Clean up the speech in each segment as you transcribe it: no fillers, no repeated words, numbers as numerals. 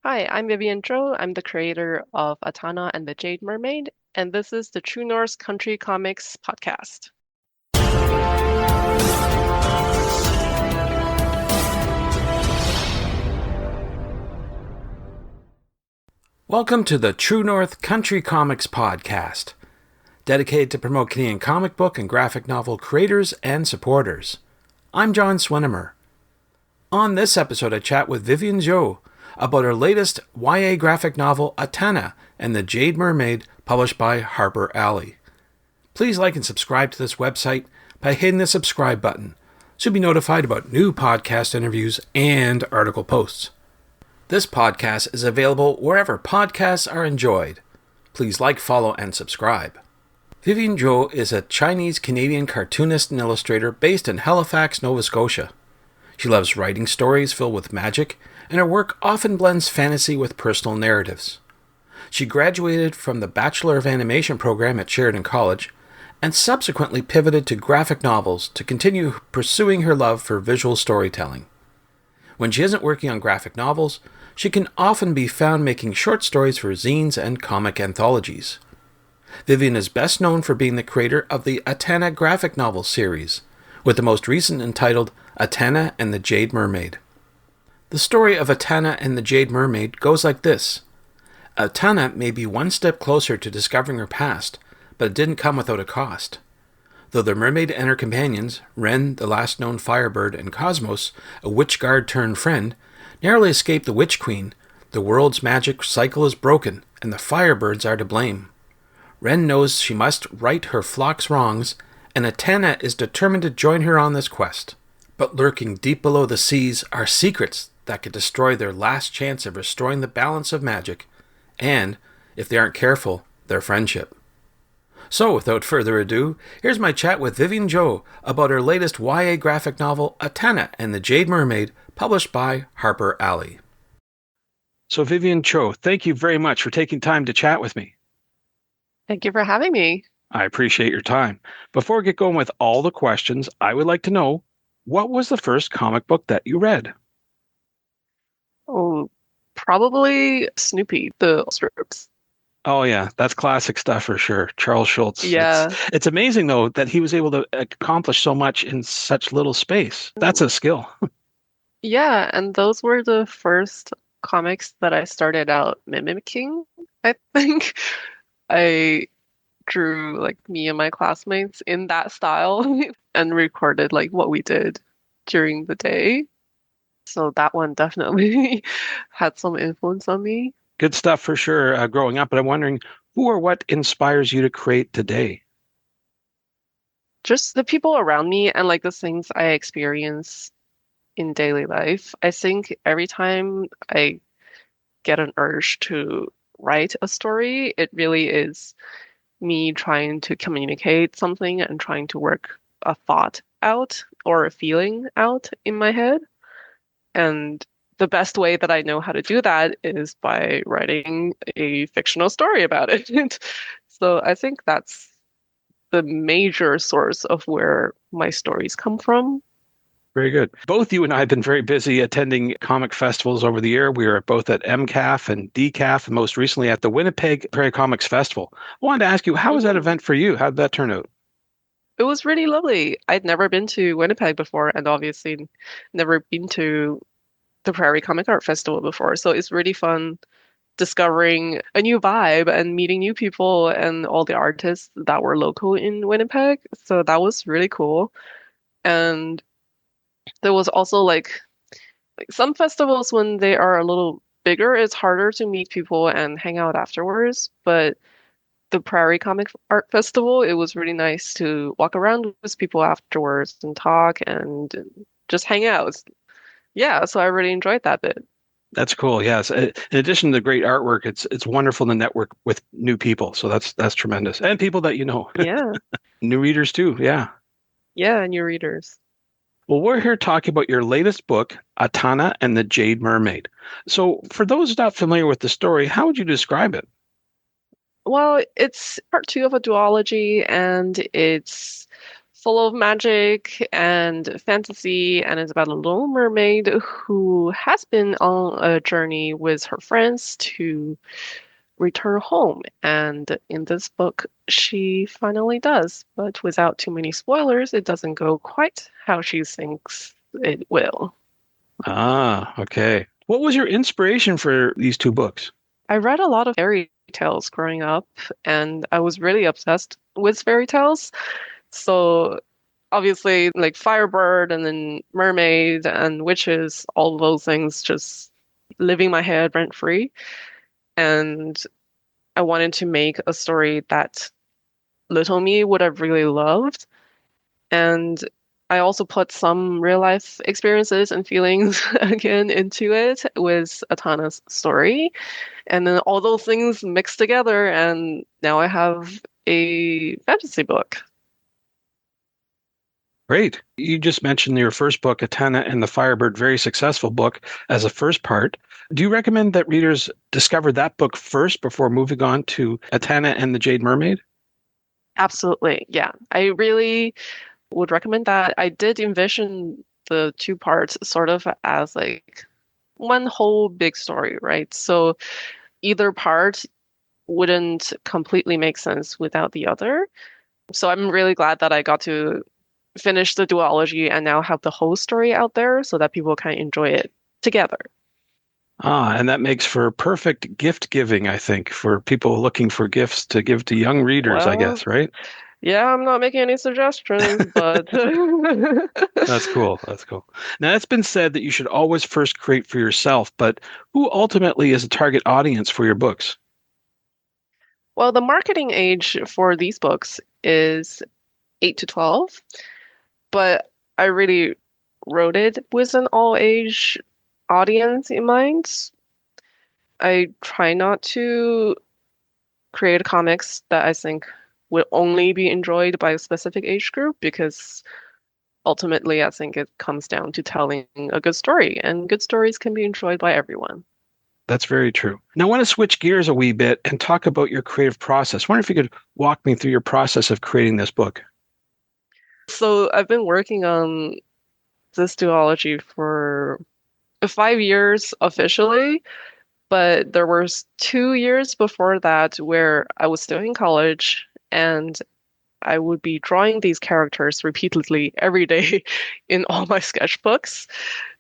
Hi, I'm Vivian Zhou. I'm the creator of Atana and the Jade Mermaid, and this is the True Norse Country Comics podcast. Welcome to the True North Country Comics podcast, dedicated to promote Canadian comic book and graphic novel creators and supporters. I'm John Swinimer. On this episode, I chat with Vivian Zhou about her latest YA graphic novel, Atana and the Jade Mermaid, published by HarperAlley. Please like and subscribe to this website by hitting the subscribe button, so you'll be notified about new podcast interviews and article posts. This podcast is available wherever podcasts are enjoyed. Please like, follow, and subscribe. Vivian Zhou is a Chinese-Canadian cartoonist and illustrator based in Halifax, Nova Scotia. She loves writing stories filled with magic, and her work often blends fantasy with personal narratives. She graduated from the Bachelor of Animation program at Sheridan College, and subsequently pivoted to graphic novels to continue pursuing her love for visual storytelling. When she isn't working on graphic novels, she can often be found making short stories for zines and comic anthologies. Vivian is best known for being the creator of the Atana graphic novel series, with the most recent entitled Atana and the Jade Mermaid. The story of Atana and the Jade Mermaid goes like this. Atana may be one step closer to discovering her past, but it didn't come without a cost. Though the mermaid and her companions, Wren, the last known firebird, and Cosmos, a witch guard turned friend, narrowly escape the Witch Queen, the world's magic cycle is broken, and the firebirds are to blame. Wren knows she must right her flock's wrongs, and Atana is determined to join her on this quest. But lurking deep below the seas are secrets that could destroy their last chance of restoring the balance of magic, and, if they aren't careful, their friendship. So, without further ado, here's my chat with Vivian Zhou about her latest YA graphic novel, Atana and the Jade Mermaid, published by HarperAlley. So, Vivian Zhou, thank you very much for taking time to chat with me. Thank you for having me. I appreciate your time. Before we get going with all the questions, I would like to know, what was the first comic book that you read? Oh, probably Snoopy, the strips. Oh, yeah, that's classic stuff for sure. Charles Schultz. Yeah. It's amazing, though, that he was able to accomplish so much in such little space. That's a skill. Yeah, and those were the first comics that I started out mimicking, I think. I drew like me and my classmates in that style and recorded like what we did during the day. So that one definitely had some influence on me. Good stuff for sure growing up, but I'm wondering who or what inspires you to create today? Just the people around me and like the things I experience in daily life. I think every time I get an urge to write a story, it really is me trying to communicate something and trying to work a thought out or a feeling out in my head. And the best way that I know how to do that is by writing a fictional story about it. So I think that's the major source of where my stories come from. Very good. Both you and I have been very busy attending comic festivals over the year. We were both at MCAF and DCAF, and most recently at the Winnipeg Prairie Comics Festival. I wanted to ask you, how was that event for you? How did that turn out? It was really lovely. I'd never been to Winnipeg before, and obviously never been to the Prairie Comic Art Festival before. So it's really fun discovering a new vibe and meeting new people and all the artists that were local in Winnipeg. So that was really cool. And there was also like some festivals when they are a little bigger, it's harder to meet people and hang out afterwards. But the Prairie Comic Art Festival, it was really nice to walk around with people afterwards and talk and just hang out. Yeah, so I really enjoyed that bit. That's cool. Yes. In addition to the great artwork, it's wonderful to network with new people. So that's tremendous. And people that you know. Yeah. New readers too. Yeah. Yeah, new readers. Well, we're here talking about your latest book, Atana and the Jade Mermaid. So for those not familiar with the story, how would you describe it? Well, it's part two of a duology, and it's full of magic and fantasy, and it's about a little mermaid who has been on a journey with her friends to return home. And in this book, she finally does, but without too many spoilers, it doesn't go quite how she thinks it will. Ah, okay. What was your inspiration for these two books? I read a lot of fairy tales growing up, and I was really obsessed with fairy tales. So obviously, like Firebird and then Mermaid and Witches, all of those things just living my head rent free. And I wanted to make a story that little me would have really loved. And I also put some real life experiences and feelings again into it with Atana's story. And then all those things mixed together, and now I have a fantasy book. Great. You just mentioned your first book, Atana and the Firebird, very successful book as a first part. Do you recommend that readers discover that book first before moving on to Atana and the Jade Mermaid? Absolutely. Yeah. I really would recommend that. I did envision the two parts sort of as like one whole big story, right? So either part wouldn't completely make sense without the other. So I'm really glad that I got to finish the duology and now have the whole story out there so that people can enjoy it together. Ah, and that makes for perfect gift giving, I think, for people looking for gifts to give to young readers, I Well, guess, right? yeah, I'm not making any suggestions, but That's cool. That's cool. Now, it's been said that you should always first create for yourself, but who ultimately is a target audience for your books? well, the marketing age for these books is 8 to 12, but I really wrote it with an all age audience in mind. I try not to create comics that I think will only be enjoyed by a specific age group because ultimately I think it comes down to telling a good story, and good stories can be enjoyed by everyone. That's very true. Now, I want to switch gears a wee bit and talk about your creative process. I wonder if you could walk me through your process of creating this book. So I've been working on this duology for 5 years officially, but there was 2 years before that where I was still in college and I would be drawing these characters repeatedly every day in all my sketchbooks.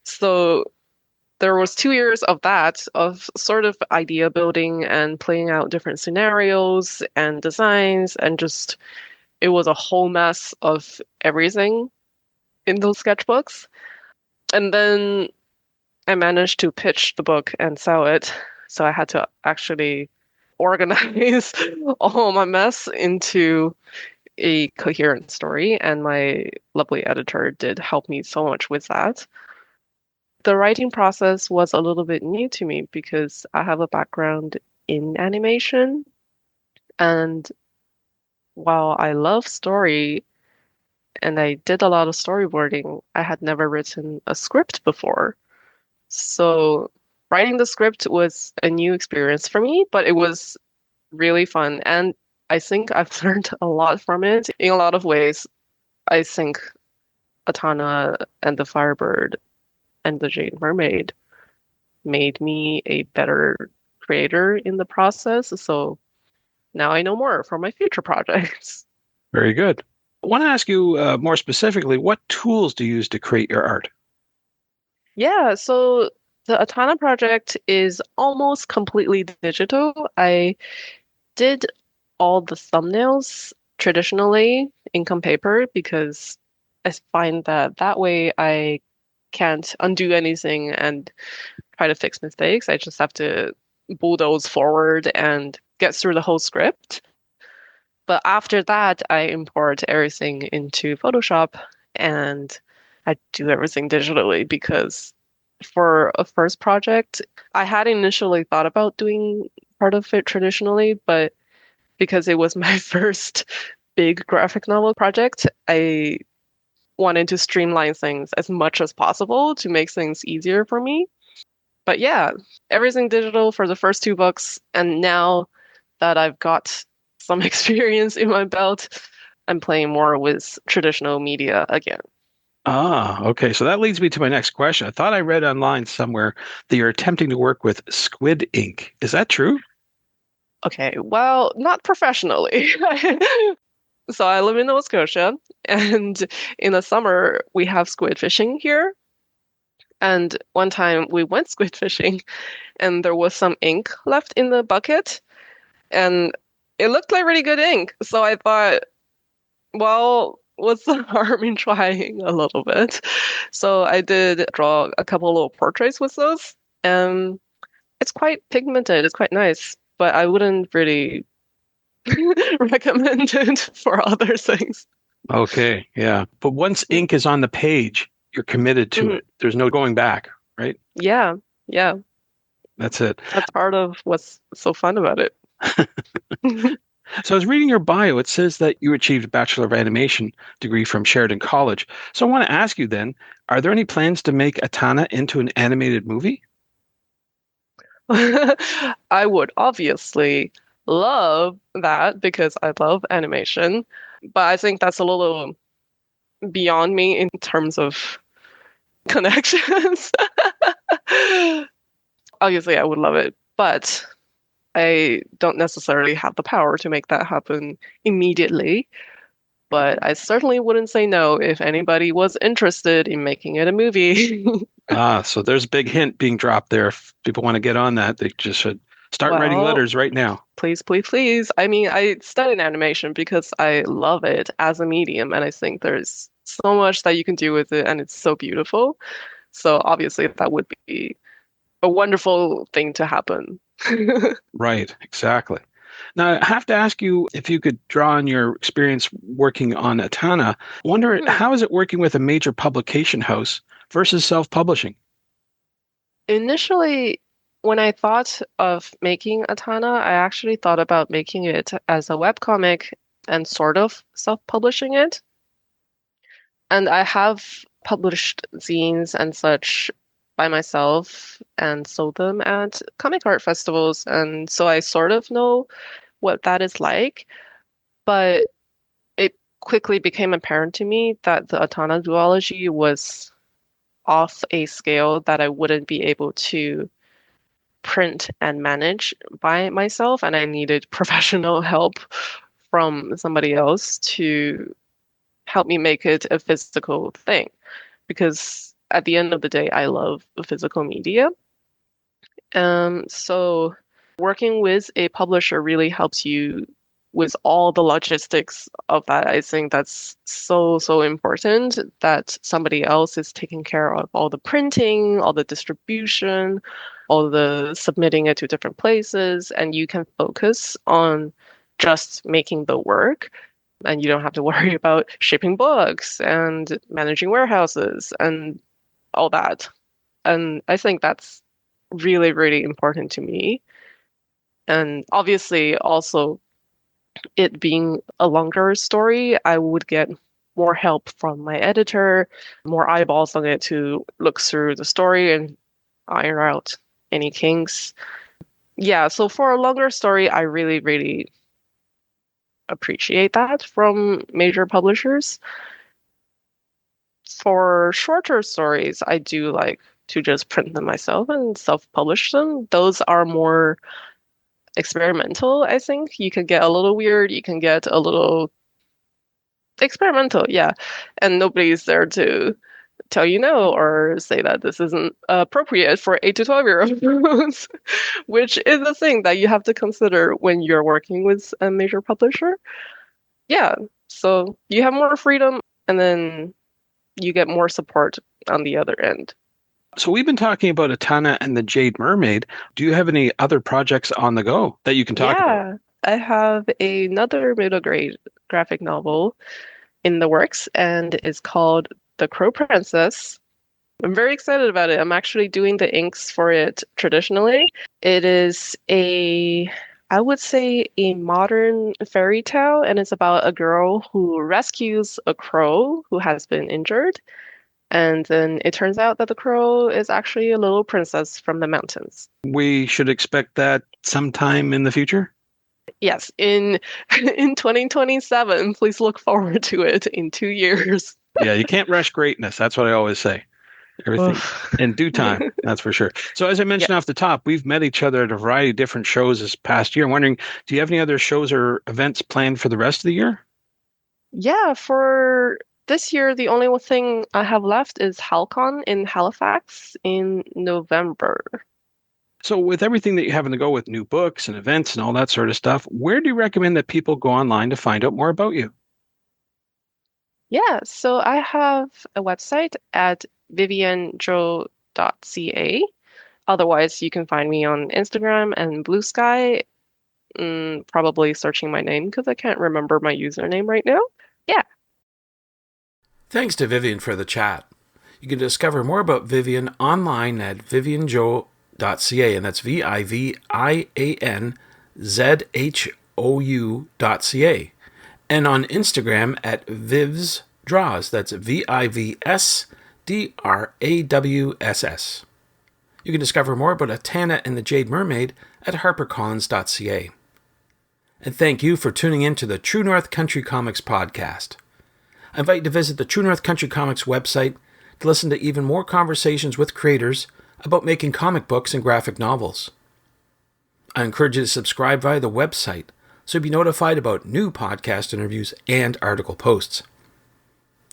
So there was 2 years of that, of sort of idea building and playing out different scenarios and designs, and just it was a whole mess of everything in those sketchbooks. And then I managed to pitch the book and sell it. So I had to actually organize all my mess into a coherent story, and my lovely editor did help me so much with that. The writing process was a little bit new to me because I have a background in animation, and while I love story and I did a lot of storyboarding, I had never written a script before. So writing the script was a new experience for me, but it was really fun. And I think I've learned a lot from it in a lot of ways. I think Atana and the Firebird and the Jade Mermaid made me a better creator in the process. So now I know more for my future projects. Very good. I want to ask you more specifically, what tools do you use to create your art? Yeah, so the Atana project is almost completely digital. I did all the thumbnails traditionally ink on paper because I find that that way I can't undo anything and try to fix mistakes. I just have to bulldoze forward and get through the whole script. But after that, I import everything into Photoshop and I do everything digitally because for a first project, I had initially thought about doing part of it traditionally, but because it was my first big graphic novel project, I wanted to streamline things as much as possible to make things easier for me. But yeah, everything digital for the first two books, and now that I've got some experience in my belt, I'm playing more with traditional media again. Ah, okay. So that leads me to my next question. I thought I read online somewhere that you're attempting to work with squid ink. Is that true? Okay, well, not professionally. So I live in Nova Scotia, and in the summer we have squid fishing here. And one time we went squid fishing, and there was some ink left in the bucket, and it looked like really good ink. So I thought, well, what's the harm in trying a little bit? So I did draw a couple little portraits with those, and it's quite pigmented. It's quite nice, but I wouldn't really recommend it for other things. Okay, yeah. But once ink is on the page, you're committed to Mhm. it. There's no going back, right? Yeah, yeah. That's it. That's part of what's so fun about it. So I was reading your bio. It says that you achieved a Bachelor of Animation degree from Sheridan College. So I want to ask you then, are there any plans to make Atana into an animated movie? I would obviously love that because I love animation, but I think that's a little beyond me in terms of connections. Obviously, I would love it, but I don't necessarily have the power to make that happen immediately. But I certainly wouldn't say no if anybody was interested in making it a movie. Ah, so there's a big hint being dropped there. If people want to get on that, they just should start writing Well, letters right now. please, please, please. I mean, I studied animation because I love it as a medium, and I think there's so much that you can do with it, and it's so beautiful. So obviously, that would be a wonderful thing to happen. Right, exactly. Now, I have to ask you if you could draw on your experience working on Atana. Wonder Hmm. how is it working with a major publication house versus self-publishing? Initially, when I thought of making Atana, I actually thought about making it as a webcomic and sort of self-publishing it. And I have published zines and such by myself and sold them at comic art festivals. And so I sort of know what that is like. But it quickly became apparent to me that the Atana duology was off a scale that I wouldn't be able to print and manage by myself. And I needed professional help from somebody else to help me make it a physical thing. Because at the end of the day, I love the physical media. So working with a publisher really helps you with all the logistics of that. I think that's so, so important that somebody else is taking care of all the printing, all the distribution, all the submitting it to different places, and you can focus on just making the work. And you don't have to worry about shipping books and managing warehouses and all that. And I think that's really, really important to me. And obviously, also, it being a longer story, I would get more help from my editor, more eyeballs on it to look through the story and iron out any kinks. Yeah, so for a longer story, I really, really appreciate that from major publishers. For shorter stories, I do like to just print them myself and self-publish them. Those are more experimental, I think. You can get a little weird, you can get a little experimental, yeah. And nobody's there to tell you no or say that this isn't appropriate for 8 to 12-year-olds, which is a thing that you have to consider when you're working with a major publisher. Yeah, so you have more freedom and then you get more support on the other end. So we've been talking about Atana and the Jade Mermaid. Do you have any other projects on the go that you can talk about? Yeah, I have another middle grade graphic novel in the works and it's called The Crow Princess. I'm very excited about it. I'm actually doing the inks for it traditionally. It is I would say, a modern fairy tale, and it's about a girl who rescues a crow who has been injured. And then it turns out that the crow is actually a little princess from the mountains. We should expect that sometime in the future? Yes, in in 2027, please look forward to it in 2 years. Yeah, you can't rush greatness. That's what I always say. Everything Oof. in due time, that's for sure. So as I Yeah. mentioned off the top, we've met each other at a variety of different shows this past year. I'm wondering, do you have any other shows or events planned for the rest of the year? Yeah, for this year, the only thing I have left is HalCon in Halifax in November. So with everything that you have on the go with new books and events and all that sort of stuff, where do you recommend that people go online to find out more about you? Yeah, so I have a website at vivianzhou.ca. Otherwise, you can find me on Instagram and Blue Sky, probably searching my name because I can't remember my username right now. Yeah. Thanks to Vivian for the chat. You can discover more about Vivian online at vivianzhou.ca, and that's vivianzhou.ca, and on Instagram at vivsdraws. That's VIVSDRAWSS. You can discover more about Atana and the Jade Mermaid at harpercollins.ca. And thank you for tuning in to the True North Country Comics podcast. I invite you to visit the True North Country Comics website to listen to even more conversations with creators about making comic books and graphic novels. I encourage you to subscribe via the website so you'll be notified about new podcast interviews and article posts.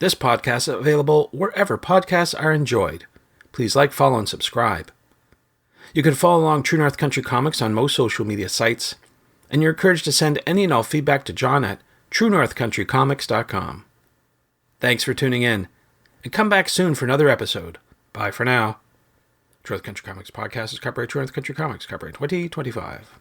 This podcast is available wherever podcasts are enjoyed. Please like, follow, and subscribe. You can follow along True North Country Comics on most social media sites, and you're encouraged to send any and all feedback to John at truenorthcountrycomics.com. Thanks for tuning in, and come back soon for another episode. Bye for now. True North Country Comics Podcast is copyright True North Country Comics, copyright 2025.